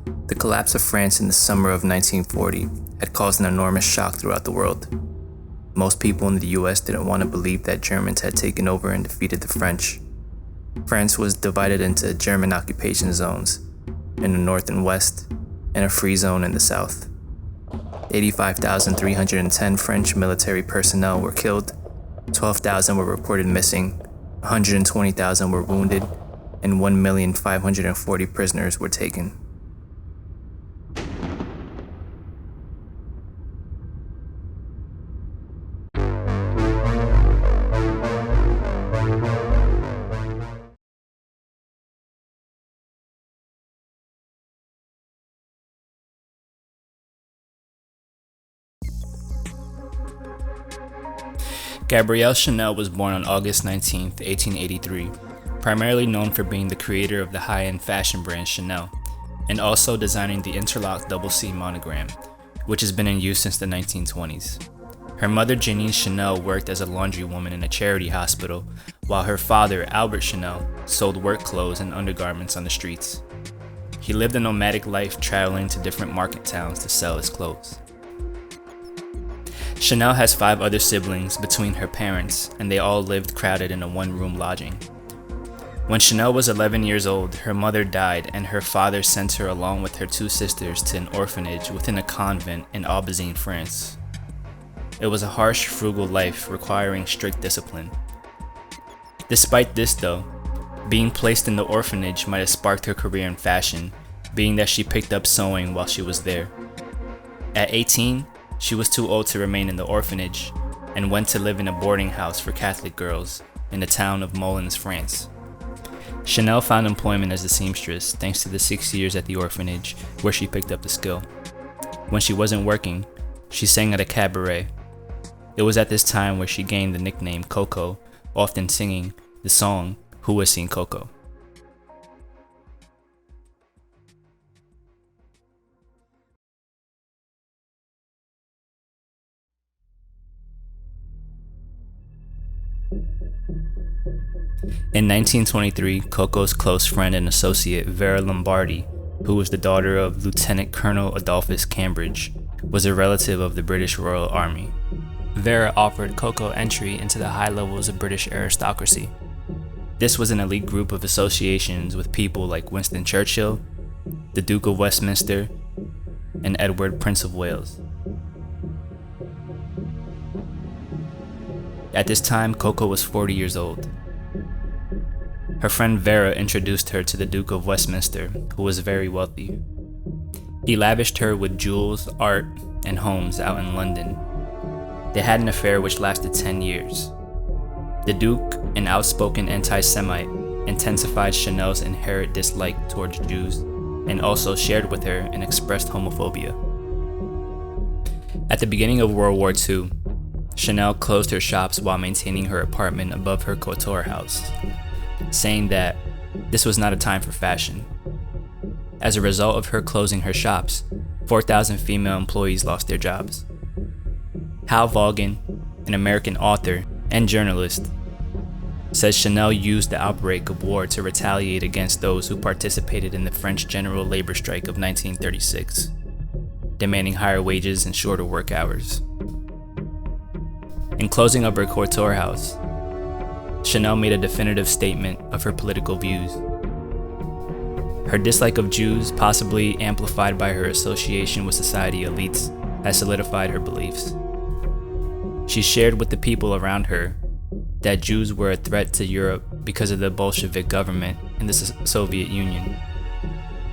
The collapse of France in the summer of 1940 had caused an enormous shock throughout the world. Most people in the US didn't want to believe that Germans had taken over and defeated the French. France was divided into German occupation zones in the north and west, and a free zone in the south. 85,310 French military personnel were killed, 12,000 were reported missing, 120,000 were wounded, and 1,540,000 prisoners were taken. Gabrielle Chanel was born on August 19, 1883, primarily known for being the creator of the high-end fashion brand Chanel, and also designing the interlocked double C monogram, which has been in use since the 1920s. Her mother, Janine Chanel, worked as a laundrywoman in a charity hospital, while her father, Albert Chanel, sold work clothes and undergarments on the streets. He lived a nomadic life, traveling to different market towns to sell his clothes. Chanel has 5 other siblings between her parents, and they all lived crowded in a one-room lodging. When Chanel was 11 years old, her mother died, and her father sent her along with her 2 sisters to an orphanage within a convent in Aubazine, France. It was a harsh, frugal life requiring strict discipline. Despite this though, being placed in the orphanage might have sparked her career in fashion, being that she picked up sewing while she was there. At 18, she was too old to remain in the orphanage and went to live in a boarding house for Catholic girls in the town of Moulins, France. Chanel found employment as a seamstress thanks to the 6 years at the orphanage where she picked up the skill. When she wasn't working, she sang at a cabaret. It was at this time where she gained the nickname Coco, often singing the song Who Has Seen Coco? In 1923, Coco's close friend and associate Vera Lombardi, who was the daughter of Lieutenant Colonel Adolphus Cambridge, was a relative of the British Royal Army. Vera offered Coco entry into the high levels of British aristocracy. This was an elite group of associations with people like Winston Churchill, the Duke of Westminster, and Edward, Prince of Wales. At this time, Coco was 40 years old. Her friend Vera introduced her to the Duke of Westminster, who was very wealthy. He lavished her with jewels, art, and homes out in London. They had an affair which lasted 10 years. The Duke, an outspoken anti-Semite, intensified Chanel's inherent dislike towards Jews and also shared with her and expressed homophobia. At the beginning of World War II, Chanel closed her shops while maintaining her apartment above her couture house, saying that this was not a time for fashion. As a result of her closing her shops, 4,000 female employees lost their jobs. Hal Vaughan, an American author and journalist, says Chanel used the outbreak of war to retaliate against those who participated in the French general labor strike of 1936, demanding higher wages and shorter work hours. In closing up her couture house, Chanel made a definitive statement of her political views. Her dislike of Jews, possibly amplified by her association with society elites, has solidified her beliefs. She shared with the people around her that Jews were a threat to Europe because of the Bolshevik government in the Soviet Union.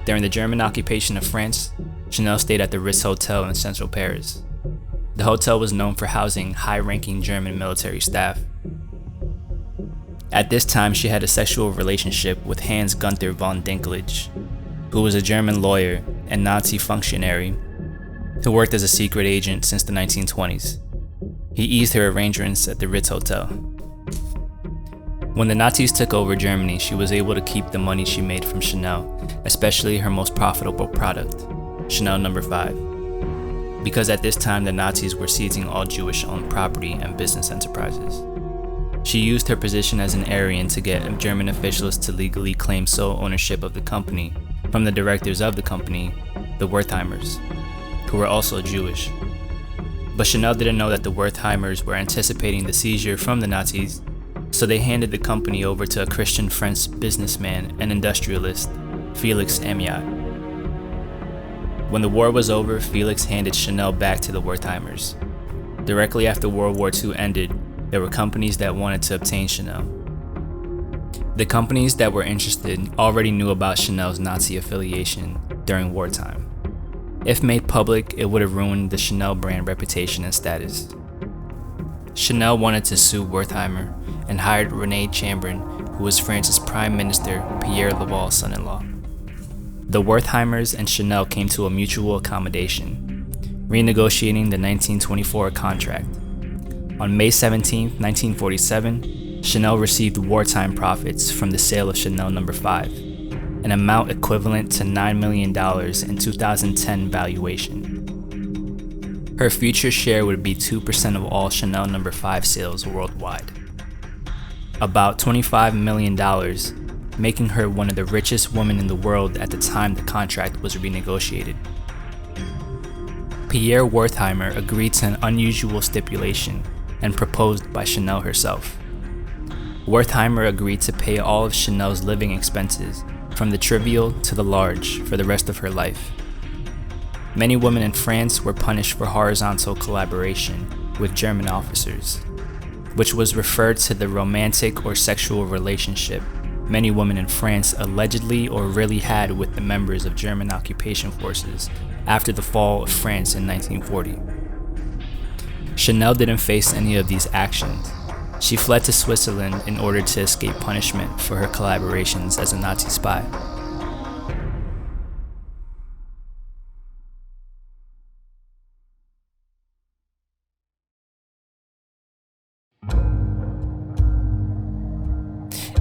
During the German occupation of France, Chanel stayed at the Ritz Hotel in central Paris. The hotel was known for housing high-ranking German military staff. At this time, she had a sexual relationship with Hans Gunther von Dinklage, who was a German lawyer and Nazi functionary who worked as a secret agent since the 1920s. He eased her arrangements at the Ritz Hotel. When the Nazis took over Germany, she was able to keep the money she made from Chanel, especially her most profitable product, Chanel No. 5, because at this time the Nazis were seizing all Jewish-owned property and business enterprises. She used her position as an Aryan to get German officials to legally claim sole ownership of the company from the directors of the company, the Wertheimers, who were also Jewish. But Chanel didn't know that the Wertheimers were anticipating the seizure from the Nazis, so they handed the company over to a Christian French businessman and industrialist, Felix Amiot. When the war was over, Felix handed Chanel back to the Wertheimers. Directly after World War II ended, there were companies that wanted to obtain Chanel. The companies that were interested already knew about Chanel's Nazi affiliation during wartime. If made public, it would have ruined the Chanel brand reputation and status. Chanel wanted to sue Wertheimer and hired René Chambrin, who was France's Prime Minister Pierre Laval's son-in-law. The Wertheimers and Chanel came to a mutual accommodation, renegotiating the 1924 contract. On May 17, 1947, Chanel received wartime profits from the sale of Chanel No. 5, an amount equivalent to $9 million in 2010 valuation. Her future share would be 2% of all Chanel No. 5 sales worldwide, about $25 million, making her one of the richest women in the world at the time the contract was renegotiated. Pierre Wertheimer agreed to an unusual stipulation and proposed by Chanel herself. Wertheimer agreed to pay all of Chanel's living expenses, from the trivial to the large, for the rest of her life. Many women in France were punished for horizontal collaboration with German officers, which was referred to the romantic or sexual relationship many women in France allegedly or really had with the members of German occupation forces after the fall of France in 1940. Chanel didn't face any of these actions. She fled to Switzerland in order to escape punishment for her collaborations as a Nazi spy.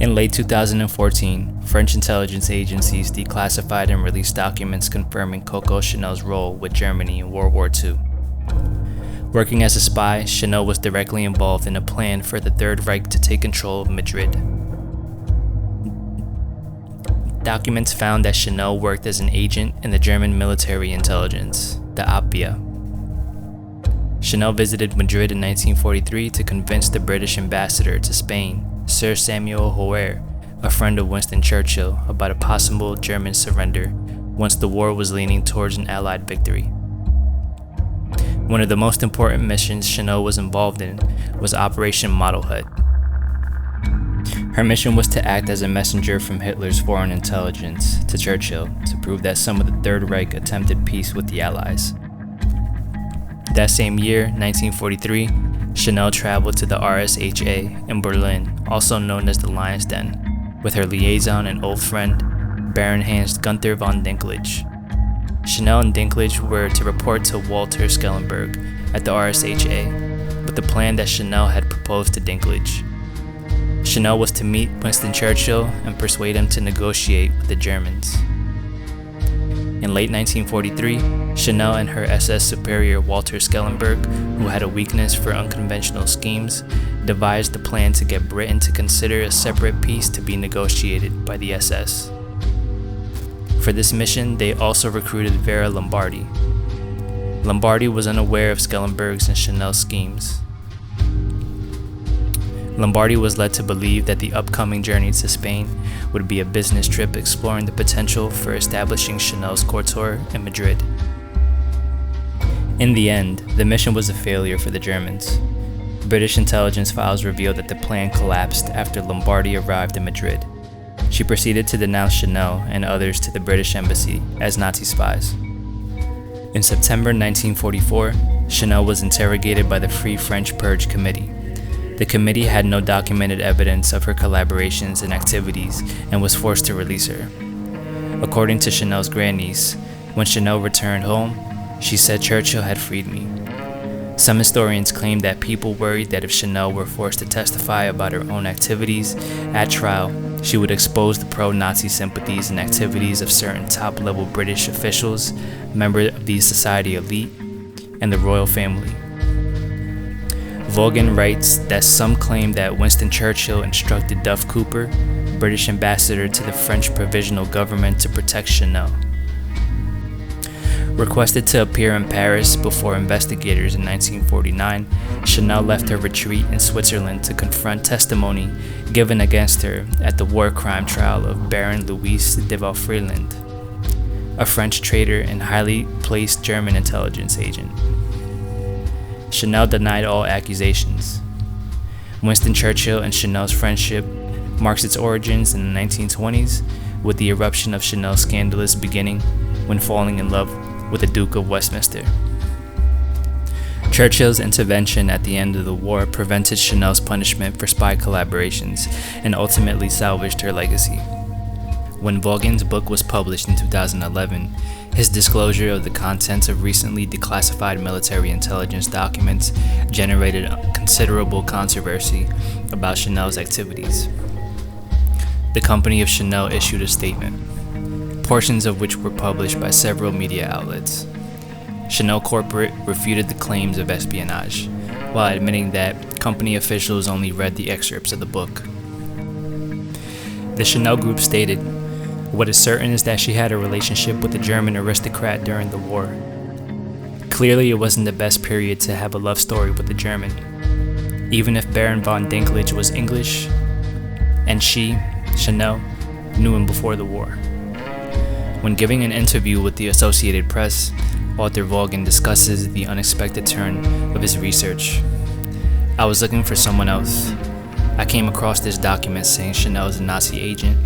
In late 2014, French intelligence agencies declassified and released documents confirming Coco Chanel's role with Germany in World War II. Working as a spy, Chanel was directly involved in a plan for the Third Reich to take control of Madrid. Documents found that Chanel worked as an agent in the German military intelligence, the Abwehr. Chanel visited Madrid in 1943 to convince the British ambassador to Spain, Sir Samuel Hoare, a friend of Winston Churchill, about a possible German surrender once the war was leaning towards an Allied victory. One of the most important missions Chanel was involved in was Operation Model Hut. Her mission was to act as a messenger from Hitler's foreign intelligence to Churchill to prove that some of the Third Reich attempted peace with the Allies. That same year, 1943, Chanel traveled to the RSHA in Berlin, also known as the Lion's Den, with her liaison and old friend, Baron Hans Gunther von Dinklage. Chanel and Dinklage were to report to Walter Schellenberg at the RSHA with the plan that Chanel had proposed to Dinklage. Chanel was to meet Winston Churchill and persuade him to negotiate with the Germans. In late 1943, Chanel and her SS superior Walter Schellenberg, who had a weakness for unconventional schemes, devised a plan to get Britain to consider a separate peace to be negotiated by the SS. For this mission, they also recruited Vera Lombardi. Lombardi was unaware of Schellenberg's and Chanel's schemes. Lombardi was led to believe that the upcoming journey to Spain would be a business trip exploring the potential for establishing Chanel's couture in Madrid. In the end, the mission was a failure for the Germans. British intelligence files revealed that the plan collapsed after Lombardi arrived in Madrid. She proceeded to denounce Chanel and others to the British embassy as Nazi spies. In September 1944, Chanel was interrogated by the Free French Purge Committee. The committee had no documented evidence of her collaborations and activities and was forced to release her. According to Chanel's grandniece, when Chanel returned home, she said Churchill had freed me. Some historians claim that people worried that if Chanel were forced to testify about her own activities at trial, she would expose the pro-Nazi sympathies and activities of certain top-level British officials, members of the society elite, and the royal family. Vaughan writes that some claim that Winston Churchill instructed Duff Cooper, British ambassador to the French provisional government to protect Chanel. Requested to appear in Paris before investigators in 1949, Chanel left her retreat in Switzerland to confront testimony given against her at the war crime trial of Baron Louis de Vaufreland, a French traitor and highly placed German intelligence agent. Chanel denied all accusations. Winston Churchill and Chanel's friendship marks its origins in the 1920s, with the eruption of Chanel's scandalous beginning when falling in love with the Duke of Westminster. Churchill's intervention at the end of the war prevented Chanel's punishment for spy collaborations and ultimately salvaged her legacy. When Vaughan's book was published in 2011, his disclosure of the contents of recently declassified military intelligence documents generated considerable controversy about Chanel's activities. The company of Chanel issued a statement, portions of which were published by several media outlets. Chanel Corporate refuted the claims of espionage, while admitting that company officials only read the excerpts of the book. The Chanel Group stated, "What is certain is that she had a relationship with a German aristocrat during the war. Clearly, it wasn't the best period to have a love story with a German, even if Baron von Dinklage was English, and she, Chanel, knew him before the war." When giving an interview with the Associated Press, author Vaughan discusses the unexpected turn of his research. "I was looking for someone else. I came across this document saying Chanel is a Nazi agent.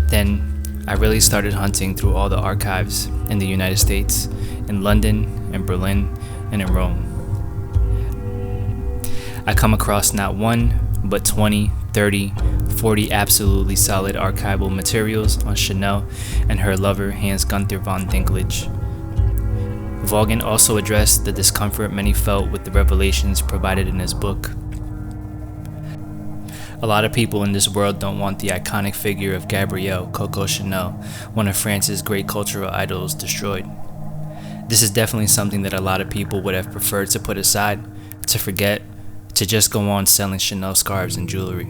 Then I really started hunting through all the archives in the United States, in London, in Berlin, and in Rome. I come across not one, but 20, 30, 40 absolutely solid archival materials on Chanel and her lover Hans Gunther von Dinklage." Vaughan also addressed the discomfort many felt with the revelations provided in his book. "A lot of people in this world don't want the iconic figure of Gabrielle Coco Chanel, one of France's great cultural idols, destroyed. This is definitely something that a lot of people would have preferred to put aside, to forget, to just go on selling Chanel scarves and jewelry.